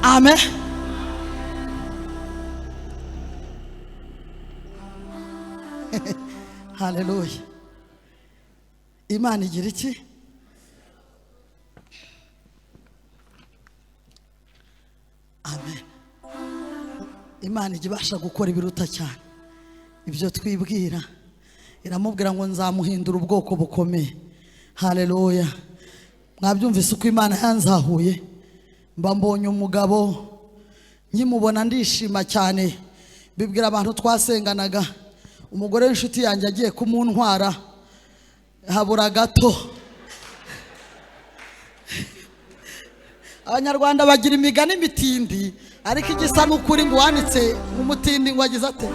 Amen. Haleluya. Imana igira iki? Amen. Imana igibasha gukora ibiruta cyane ibyo twibwira. Iramubwira ngo nzamuhindura ubwoko bukomeye. Haleluya. Mwabyumvise uko Imana yanzahuye? Mba mbonye umugabo, nkimubona ndishima cyane. Bibwira abantu twasenganaga, umugore w'inshuti yanjye agiye kumuntwara, habura gato. Abanyarwanda bagira imigani mitindi, ariko igisa n'ukuri ngo wanitse umutindi ngo agize ate?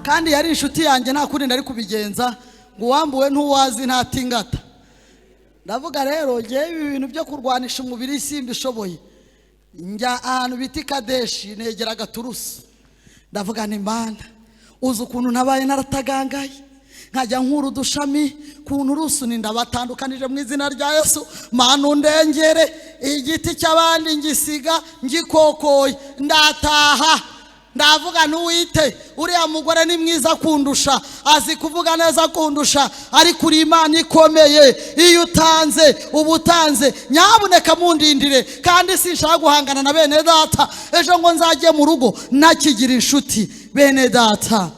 Kandi yari inshuti yanjye, nta kuri ndari kubigenza, ngo wambuwe ntuwazi ntatingata. Ndavuga rero ngewe ibi bintu byo kurwanisha umubiri simbishoboye. Njya ahantu bita Kadeshi, negera Gaturusi. Ndavuga ni Mana, uzi ukuntu nabaye naratagangaye, nkajya nkuru dushami kuntu rusuni ndabatandukanije mu izina rya Yesu. Mana undengere, igiti cy'abandi ngisiga ngikokoye, ndataha. Ndavuga ntuwite, uriya mugore ni mwiza kundusha, azi kuvuga neza kundusha, ariko uri Imana ikomeye. Iyo utanze uba utanze, nyabuneka mundindire. Kandi sinshaka guhangana na bene data, ejo ngo nzajye mu rugo nakigira inshuti. Bene data,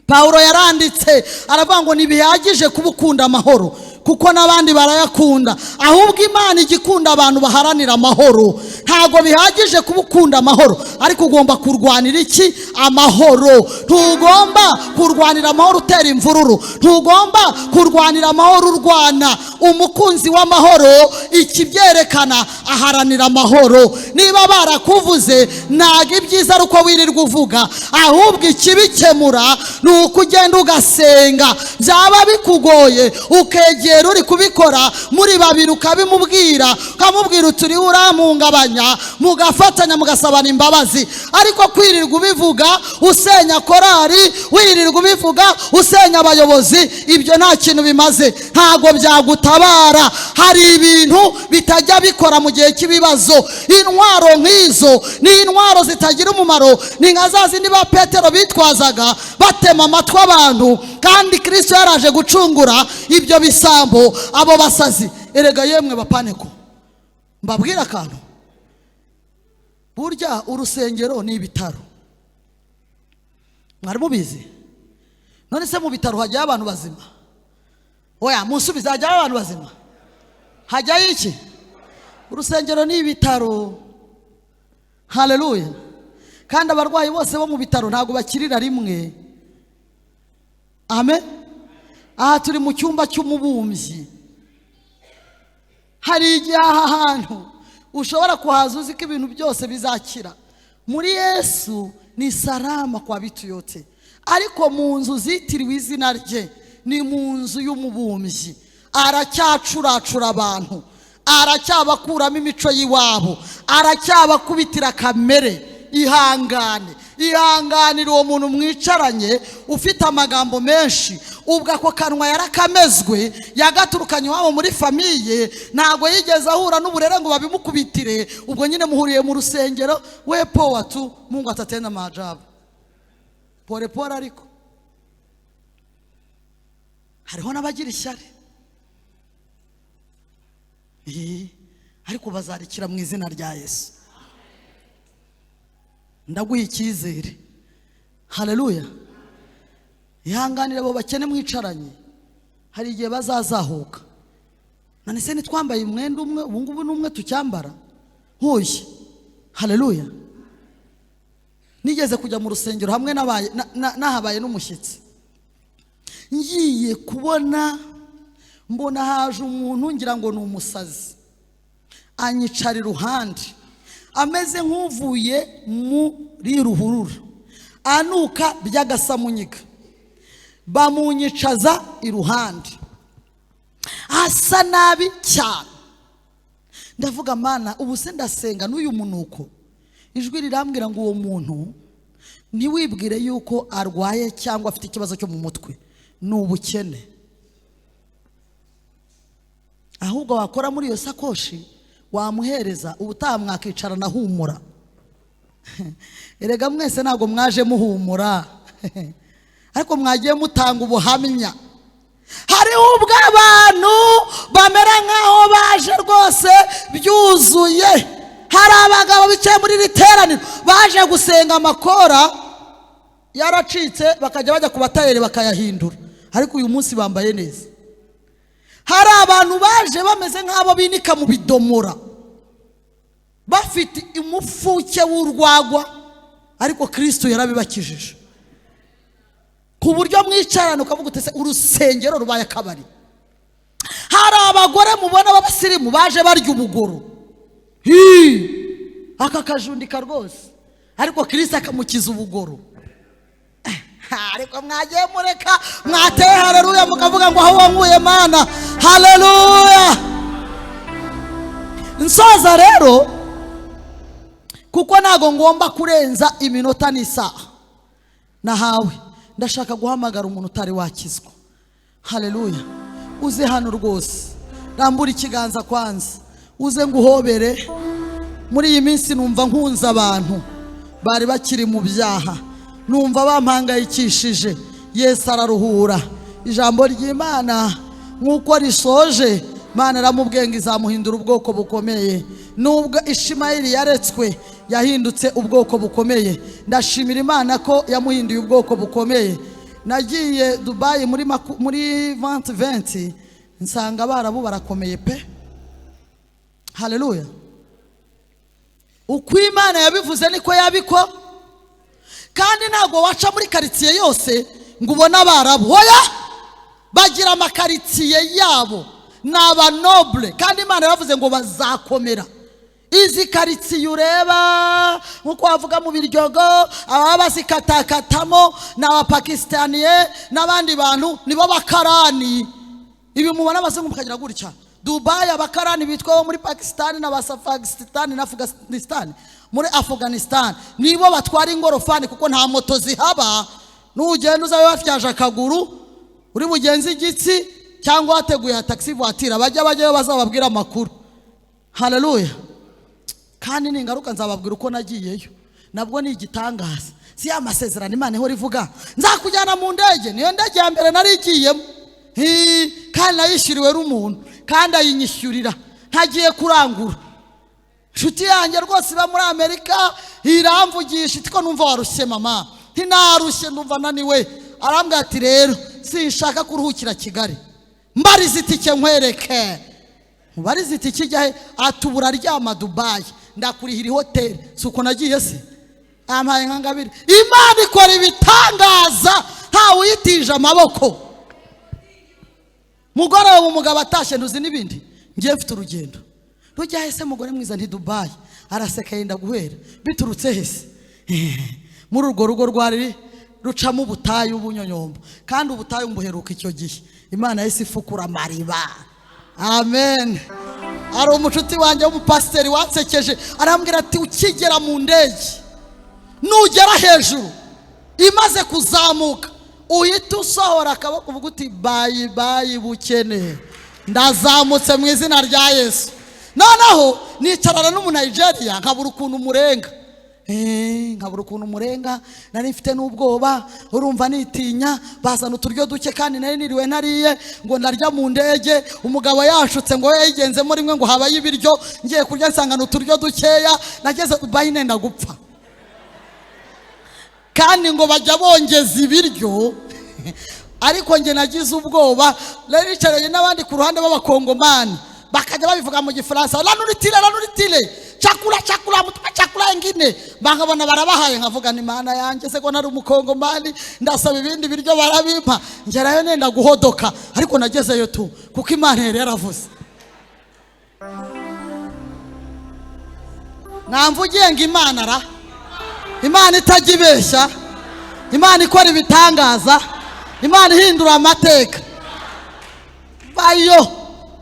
Paulo yaranditse aravuga ngo ntibihagije kuba ukunda amahoro, kuko n'abandi barayakunda, ahubwo Imana igikunda abantu baharanira amahoro. Ntago bihagije kuba ukunda amahoro, ariko ugomba kurwanira iki? Amahoro. Ntugomba kurwanira amahoro utera imvururu, ntugomba kurwanira amahoro urwana. Umukunzi w'amahoro ikibyerekana aharanira amahoro. Niba barakuvuze, ntago ibyiza ari uko wirirwa uvuga, ahubwo ikibikemura ni uko ugenda ugasenga. Byaba bikugoye ukegera uri kubikora muri babiri, ukabimubwira, ukamubwira uturi urampungabanya, mugafatanya mugasabana imbabazi. Ariko kwirirwa ubivuga usenya korari, wirirwa ubivuga usenya abayobozi, ibyo nta kintu bimaze, ntago byagutabara. Hari ibintu bitajya bikora mu gihe cy'ibibazo. Intwaro nk'izo ni intwaro zitagira umumaro, ni nka za zindi ba Petero bitwazaga batema amatwi abantu, kandi Kristo yaraje gucungura ibyo bisambo, abo basazi. Erega yemwe bapaneko, mbabwira akantu, burya urusengero ni ibitaro. Mwari mubizi? None se mu bitaro hajyayo abantu bazima? Oya, munsubize, hajyayo abantu bazima? Hajyayo iki? Urusengero ni ibitaro. Haleluya. Kandi abarwayi bose bo mu bitaro ntago bakirira rimwe. Amen. Aha turi mu cyumba cy'umubumbyi. Hari igihe aha hantu ushobora kuhaza uzi ko ibintu byose bizakira. Muri Yesu ni salama kwa bitu yote, ariko mu nzu zitiriwe izina rye ni mu nzu y'umubumbyi. Aracyacuracura abantu, aracyabakuramo imico y'iwabo, aracyabakubitira kamere. ihangane. Ihanganira uwo muntu mwicaranye ufite amagambo menshi, ubwo ako kanwa yarakamezwe, yagaturukanye iwabo muri famiye, ntago yigeze ahura n'uburere ngo babimukubitire. Ubwo nyine muhuriye mu rusengero, we poa tu, Mungu atatenda maajabu. Pole pole ariko hariho n'abagira ishyari, ariko bazarikira mu izina rya Yesu. Ndaguha icyizere. Haleluya. Ihanganire abo bakene mwicaranye, hari igihe bazazahuka. None se nitwambaye umwenda umwe, ubu ngubu n'umwe tucyambara hoye. Haleluya. Nigeze kujya mu rusengero hamwe nahabaye n'umushyitsi, ngiye kubona mbona haje umuntu ngira ngo ni umusazi, anyicara iruhande ameze nk'uvuye muri ruhurura, anuka by'agasamunyiga, bamunyicaza iruhande, asa nabi cyane. Ndavuga Mana, ubu se ndasenga n'uyu munuko, ijwi rirambwira ngo uwo muntu ntiwibwire yuko arwaye cyangwa afite ikibazo cyo mu mutwe, ni ubukene. Ahubwo wakora muri iyo sakoshi wamuhereza, ubutaha mwakicarana humura. Erega mwese ntabwo mwaje muhumura, ariko mwagiye mutanga ubuhamya. Hariho ubwo abantu bamera nkaho baje rwose byuzuye. Hari abagabo bicaye muri riteraniro baje gusenga, amakora yaracitse bakajya bajya ku batayeri bakayahindura, ariko uyu munsi bambaye neza. Hari abantu baje bameze nk'abo binika mu bidomora, bafite umufuke w'urwagwa, ariko Kristo yarabibakijije ku buryo mwicarana ukavuga utese urusengero rubaye akabari. Hari abagore mubona b'abasirimu baje barya ubugoro, aka kajundika rwose, ariko Kristo akamukiza ubugoro. Ariko mwagiye mureka, mwateye haleluya mukavuga ngo aho wankuye Mana. Haleluya. Nsoza rero, kuko ntago ngomba kurenza iminota n'isaha nahawe, ndashaka guhamagara umuntu utari wakizwa. Haleluya. Uze hano rwose, rambura ikiganza kwanza, uze nguhobere. Muri iyi minsi numva nkunza abantu bari bakiri mu byaha, numva bampangayikishije. Yesu araruhura. Ijambo ry'Imana nk'uko risoje, Mana aramubwenga izamuhindura ubwoko bukomeye. Nubwo Ishimayeli yaretswe, yahindutse ubwoko bukomeye. Ndashimira Imana ko yamuhinduye ubwoko bukomeye. Nagiye Dubai muri 2020, nsanga abarabu barakomeye pe. Haleluya. Uko Imana yabivuze niko yabiko, kandi ntago waca muri karitsiye yose ngo ubone abarabu. Hoya, bagira amakaritsiye yabo, n'aba noble, kandi Imana yavuze ngo bazakomera. Izi karitsiye ureba nkuko wavuga mu Biryogo, ababa bazikatakatamo n'abapakistaniye n'abandi bantu nibo bakarani. Ibi mubona abazungu mukagira gutya. Dubai abakarani bitwa muri Pakistan n'Abasafagistani na Afghanistan, muri Afghanistan nibo batwara ingorofani kuko nta moto zihaba. Nugenda uzabe bafyaje akaguru, uri mugenzi igitsi cyangwa wateguye taxi voiture, bajyayo bazababwira amakuru. Haleluya. Kandi ningaruka nzababwira uko nagiyeyo, nabwo ni igitangaza. Si amasezerano Imana ihora ivuga nzakujyana mu ndege, niyo ndege ya mbere narigiyemo, kandi nayishyuriwe n'umuntu, kandi ayinyishyurira ntagiye kurangura. Nshuti yanjye rwose iba muri Amerika iramvugisha itiko numva warushye mama, ntinarushye ndumva naniwe. Arambwira ati rero sinshaka kuruhukira Kigali, mbariza itike nkwereke. Mubariza itike ijyahe, atubura ryama Dubai, ndakurihira hoteli. Suko nagiye se ampaye nkangabiri. Imana ikora ibitangaza ntawe uyitije amaboko. Mugore umugabo atashe ntuzi n'ibindi, ngiye mfite urugendo. Rujya hese mugore mwiza nti Dubai, araseka yenda guhera. Biturutse hese muri urwo rugo rwari rucamo ubutayu bunyonyombo, kandi ubutayu mbuheruka icyo gihe. Imana yese ifukura mariba. Amen. Ari umucuti wanjye w'umupasiteri wansekeje, arambwira ati ukigera mu ndege nugera hejuru imaze kuzamuka uhita usohora akaboko uvuga uti bayi bayi bukene, ndazamutse mu izina rya Yesu. Noneho nicarana n'umunayigeriya nkabura ukuntu murenga, nkabura ukuntu murenga, nari mfite n'ubwoba, urumva nitinya, bazana uturyo duke kandi nari niriwe nariye ngo ndarya mu ndege, umugabo yashutse ngo yayigenzemo rimwe ngo habaye ibiryo, ngiye kurya nsangana uturyo dukeya, nageze Dubai nenda gupfa. Kandi ngo bajya bongeza ibiryo ariko nge nagize ubwoba, rero nicaranye n'abandi ku ruhande b'abakongomani bakajya babivuga mu gifaransa, ranuritile chakula ingine, bakabona barabahaye, nkavuga ni mana yanjye se ko nari umukongomani ndasaba ibindi biryo barabimpa, ngerayo nenda guhodoka, ariko nagezeyo tu kuko Imana yari yaravuze. Namvugiye ngo Imana ra, Imana itajya ibeshya, Imana ikora ibitangaza, Imana ihindura amateka.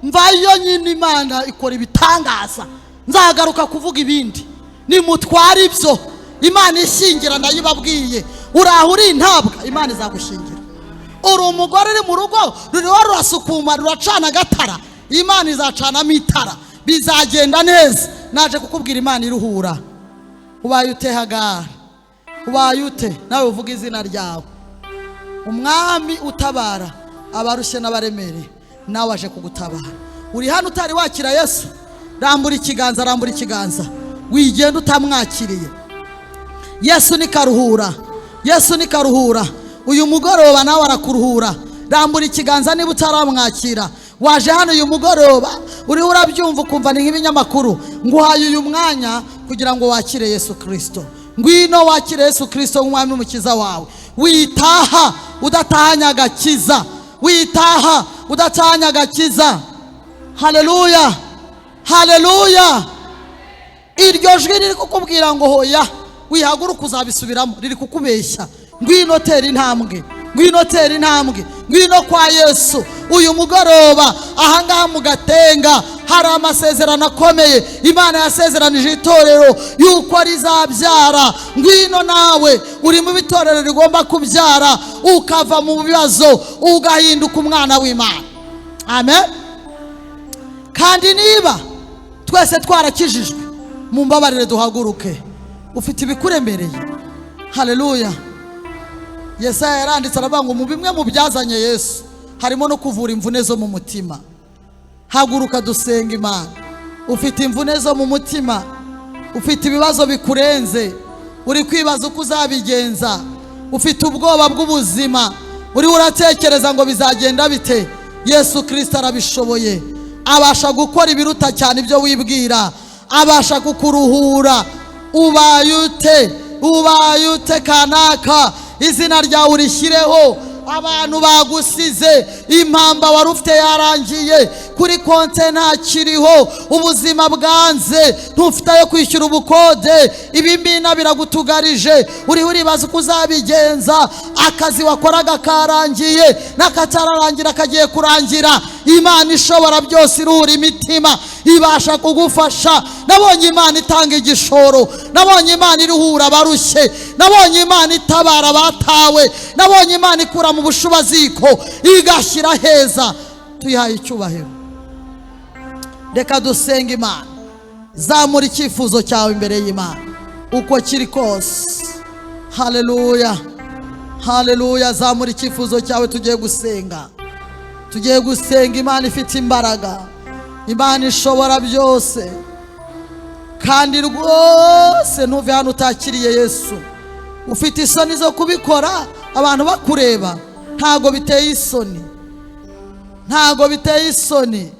Mvayo nyine Imana ikora ibitangaza, nzagaruka kuvuga ibindi, nimutwara ibyo Imana ishingira ndayibabwiye. Uraho uri intabwa, Imana izagushingira. Uri umugore uri mu rugo ruriho rurasukuma ruracana agatara, Imana izacanamo itara, bizagenda neza. Naje kukubwira Imana iruhura. Ubaye ute Hagari? Ubaye ute? Nawe uvuga izina ryawe. Umwami utabara abarushye n'abaremere, nawe aje kugutabara. Uri hano utari wakira Yesu, rambura ikiganza, rambura ikiganza, wigenda utamwakiriye. Yesu ni karuhura, Yesu ni karuhura. Uyu mugoroba nawe arakuruhura, rambura ikiganza niba utaramwakira. Waje hano uyu mugoroba uri urabyumva ukumva ni nk'ibinyamakuru, nguhaye uyu mwanya kugira ngo wakire Yesu Kristo. Ngwino wakire Yesu Kristo nk'umwami n'umukiza wawe. Witaha udatahanya agakiza, witaha udatahanya agakiza. Haleluya, haleluya. Iryo jwi riri kukubwira ngo hoya wihaguruka uzabisubiramo, riri kukubeshya. Ngwino tera intambwe, ngwino tera intambwe, ngwino kwa Yesu. Uyu mugoroba ahangaha mu Gatenga hari amasezerano akomeye Imana yasezeranije itorero yuko rizabyara. Ngwino nawe uri mu bitorero rigomba kubyara, ukava mu bibazo ugahinduka umwana w'Imana. Amen. Kandi niba twese twarakijijwe, mumbabarire duhaguruke. Ufite ibikuremereye. Haleluya. Yesaya yaranditse aravuga ngo mu bimwe mu byazanye Yesu harimo no kuvura imvune zo mu mutima. Haguruka dusenga Imana. Ufite imvune zo mu mutima, ufite ibibazo bikurenze, uri kwibaza uko uzabigenza, ufite ubwoba bw'ubuzima, uri uratekereza ngo bizagenda bite. Yesu Kristo arabishoboye, abasha gukora ibiruta cyane ibyo wibwira, abasha kukuruhura. Ubaye ute kanaka, izina ryawe urishyireho. Abantu bagusize, impamba wari ufite yarangiye, kuri konte ntakiriho, ubuzima bwanze, ntufite ayo kwishyura ubukode, ibimina biragutugarije, uri uribaza uko uzabigenza, akazi wakoraga karangiye, n'akatararangira kagiye kurangira. Imana ishobora byose iruhura imitima, ibasha kugufasha. Nabonye Imana itanga igishoro, nabonye Imana iruhura abarushye, nabonye Imana itabara abatawe, nabonye Imana ikura mu bushubaziko igashyira heza. Tuyihaye icyubahiro. Reka dusenga Imana. Zamura icyifuzo cyawe imbere y'Imana uko kiri kose. Haleluya, haleluya. Zamura icyifuzo cyawe, tugiye gusenga. Tugiye gusenga Imana ifite imbaraga, Imana ishobora byose. Kandi rwose ntuve hano utakiriye Yesu. Ufite isoni zo kubikora, abantu bakureba, ntago biteye isoni, ntago biteye isoni.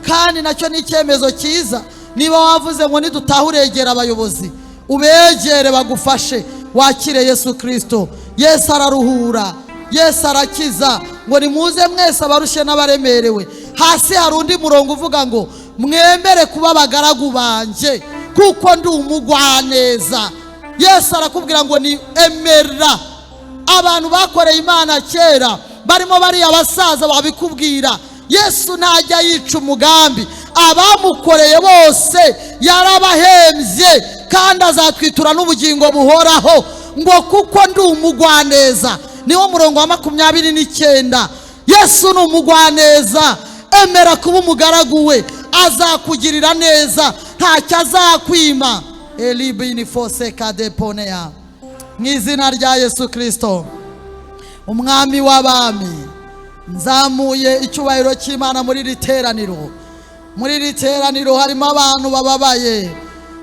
Kandi nacyo ni icyemezo cyiza. Niba wavuze ngo nidutaha uregera abayobozi, ubegere bagufashe, wakire Yesu Kristo. Yesu araruhura, Yesu arakiza. Ngo nimuze mwese abarushye n'abaremerewe. Hasi hari undi murongo uvuga ngo mwemere kuba abagaragu banje kuko ndi umugwaneza. Yesu arakubwira ngo ni emera. Abantu bakoreye Imana kera barimo bariya basaza babikubwira. Yesu ntajya yica umugambi, abamukoreye bose yarabahembye kandi azatwitura n'ubugingo buhoraho. ngo kuko ndi umugwaneza. Niwo murongo wa 29. Yesu ni umugwaneza, emera kuba umugaragu we, azakugirira neza, ntacyo azakwima. Elibini fose kadeponea. Mu izina rya Yesu Kristo, umwami w'abami, nzamuye icyubahiro cy'Imana muri iri teraniro. Muri iri teraniro harimo abantu bababaye,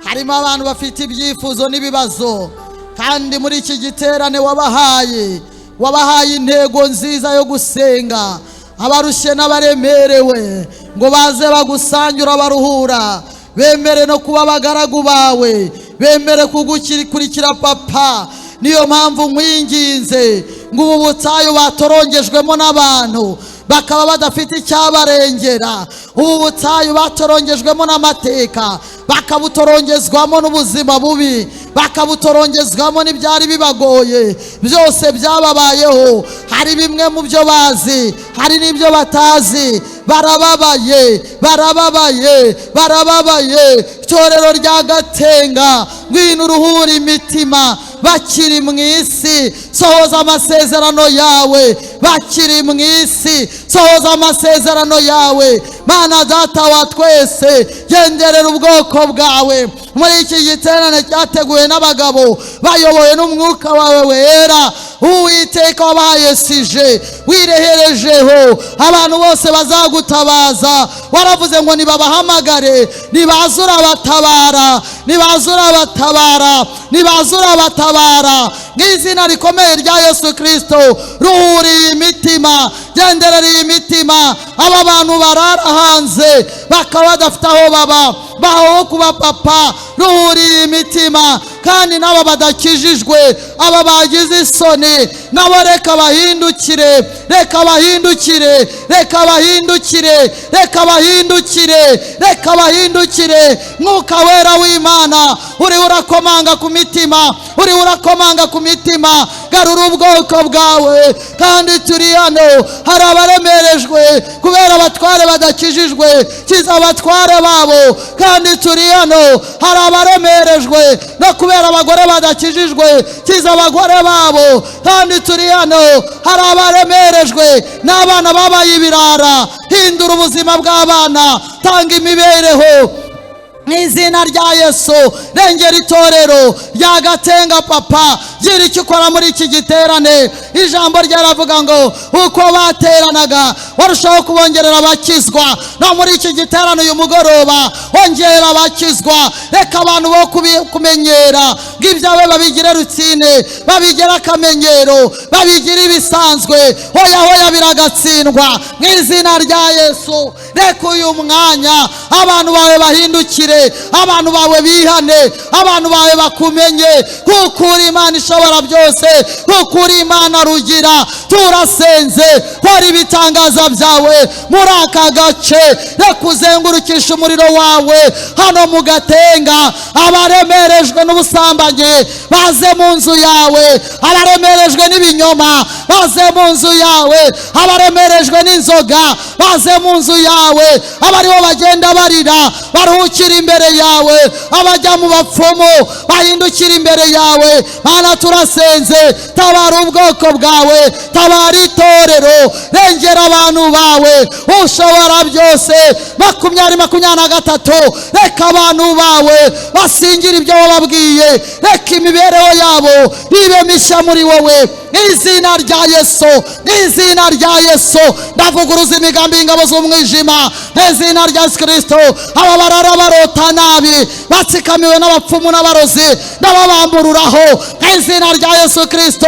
harimo abantu bafite ibyifuzo n'ibibazo, kandi muri iki giterane wabahaye intego nziza yo gusenga. Abarushye n'abaremerewe ngo baze bagusangira baruhura, bemere no kuba abagaragu bawe, bemere kugukurikira papa. Niyo mpamvu nkwinginze ngo ubu butayu batorongejwemo n'abantu bakaba badafite icyabarengera, ubu butayu batorongejwemo n'amateka bakabutorongezwamo n'ubuzima bubi, bakabutorongezwamo n'ibyari bibagoye, byose byababayeho. Hari bimwe mu byo bazi, hari n'ibyo batazi. Barababaye, barababaye, barababaye. Itorero rya Gatenga, ngwino uruhura imitima bakiri mu isi, sohoza amasezerano yawe. Bakiri mu isi, sohoza amasezerano yawe. Mana data wa twese, genderera ubwoko bwawe muri iki giterane cyateguwe n'abagabo bayobowe n'umwuka wawe wera. Uwiteka wabahaye sije, wireherejeho abantu bose bazagutabaza. Waravuze ngo nibabahamagare, nibazura batabara, nibazura batabara, nibazura batabara. N'izina rikomeye rya Yesu Kristo, ruhuriye imitima, genderera imitima. Aba bantu barara hanze bakaba badafite aho baba, baho kuba papa, ruhuriye imitima. Kandi nabo badakijijwe, aba bagize isoni, nabo reka bahindukire, reka bahindukire, reka bahindukire, reka bahindukire, reka bahindukire. Mwuka wera w'Imana uri urakomanga ku mitima, uri urakomanga ku mitima. Garura ubwoko bwawe. Kandi turi hano, hari abaremerejwe kubera abatware badakijijwe, kiza abatware babo. Kandi turi hano, hari abaremerejwe no kubera abagore badakijijwe, kiza abagore babo. Kandi turi hano, hari abaremerejwe n'abana babaye ibirara. Hindura ubuzima bw'abana, tanga imibereho mu izina rya Yesu. Rengera itorero rya Gatenga papa, gira icyo ukora muri iki giterane. Ijambo ryaravuga ngo uko bateranaga warushaho kubongerera abakizwa. No muri iki giterane uyu mugoroba ongera abakizwa. Reka abantu bo kumenyera ng'ibyawe babigire rutine, babigire akamenyero, babigire ibisanzwe. Hoya hoya biragatsindwa mu izina rya Yesu. Reka uyu mwanya abantu bawe bahindukire, abantu bawe bihane, abantu bawe bakumenye, kuko uri Imana ishobora byose, kuko uri Imana rugira. Turasenze kwari ibitangaza byawe muri aka gace. Reka uzengurukisha umuriro wawe hano mu Gatenga. Abaremerejwe n'ubusambanyi baze mu nzu yawe, abaremerejwe n'ibinyoma baze mu nzu yawe, abaremerejwe n'inzoga baze mu nzu yawe. Abariho bagenda barira baruhukira imbere yawe, abajya mu bapfumu bahindukira imbere yawe. Mana turasenze, tabara ubwoko bwawe, tabara itorero, rengera abantu bawe. Ushobora byose 2023, reka abantu bawe basingira ibyo wababwiye, reka imibereho yabo ibe mishya muri wowe. Izina rya Yesu, izina rya Yesu. Ndavuguruza imigambi y'ingabo z'umwijima, izina rya Yesu Kristo. Aba barara barota nabi, batsikamiwe n'abapfumu n'abarozi, ndababambururaho izina rya Yesu Kristo,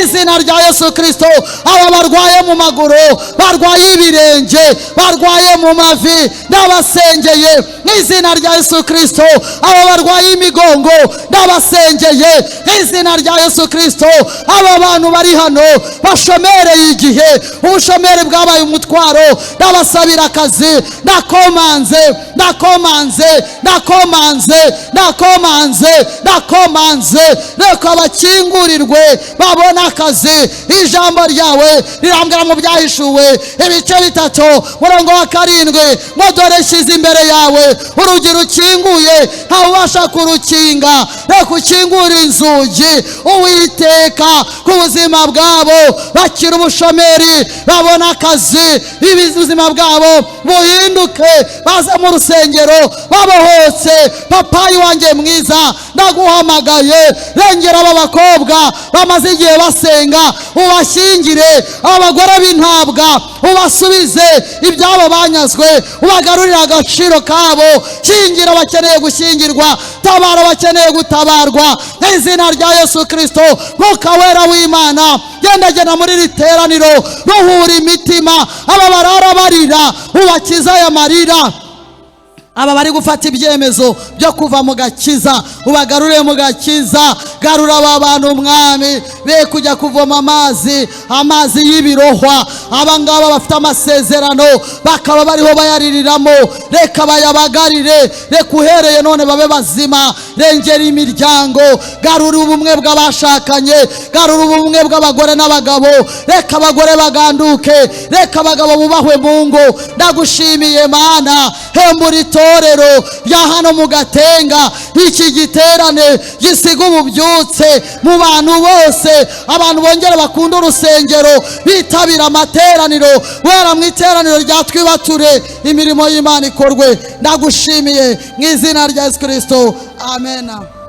izina rya Yesu Kristo. Aba barwaye mu maguru, barwaye ibirenge, barwaye mu mavi, ndabasengeye izina rya Yesu Kristo. Aba barwaye imigongo, ndabasengeye izina rya Yesu Kristo. Aba bantu bari hano bashomereye igihe, ubushomeri bwabaye umutwaro, ndabasabira akazi. Ndakomanze, ndakomanze, ndakomanze, ndakomanze, ndakomanze. Reka bakingurirwe babone akazi. Ijambo ryawe rirambwira mu Byahishuwe ibice 3 murongo wa 7 ngo dore shyize imbere yawe urugi rukinguye ntawe ubasha kurukinga. Reka ukingure inzugi Uwiteka ku buzima bwabo, bakira ubushomeri babone akazi, ubuzima bwabo buhinduke, baze mu rusengero babohotse. Papayi wanjye mwiza ndaguhamagaye, rengera aba bakobwa bamaze igihe basenga, ubashyingire. Abagore b'intabwa ubasubize ibyabo banyazwe, ubagarurire agaciro kabo. Shyingira abakeneye gushyingirwa, tabara abakeneye gutabarwa mu izina rya Yesu Kristo. Mwuka wera w'Imana genda muri iri teraniro, ruhura imitima. Aba barara barira ubakiza aya marira, aba bari gufata ibyemezo byo kuva mu gakiza ubagarure mu gakiza. Garura aba bantu mwami, be kujya kuvoma amazi y'ibirohwa. Aba ngaba bafite amasezerano bakaba bariho bayaririramo, reka bayabagarire. Reka uhereye none babe bazima. Rengera imiryango, garura ubumwe bw'abashakanye, garura ubumwe bw'abagore n'abagabo. Reka abagore baganduke, reka abagabo bubahwe mu ngo. Ndagushimiye Mana, hembura itorero rya hano mu Gatenga. Iki giterane gisiga ububyutse mu bantu bose, abantu bongera bakunda urusengero, bitabira amateraniro. Wera mu iteraniro rya Twibature, imirimo y'Imana ikorwe. Ndagushimiye mu izina rya Yesu Kristo, amen.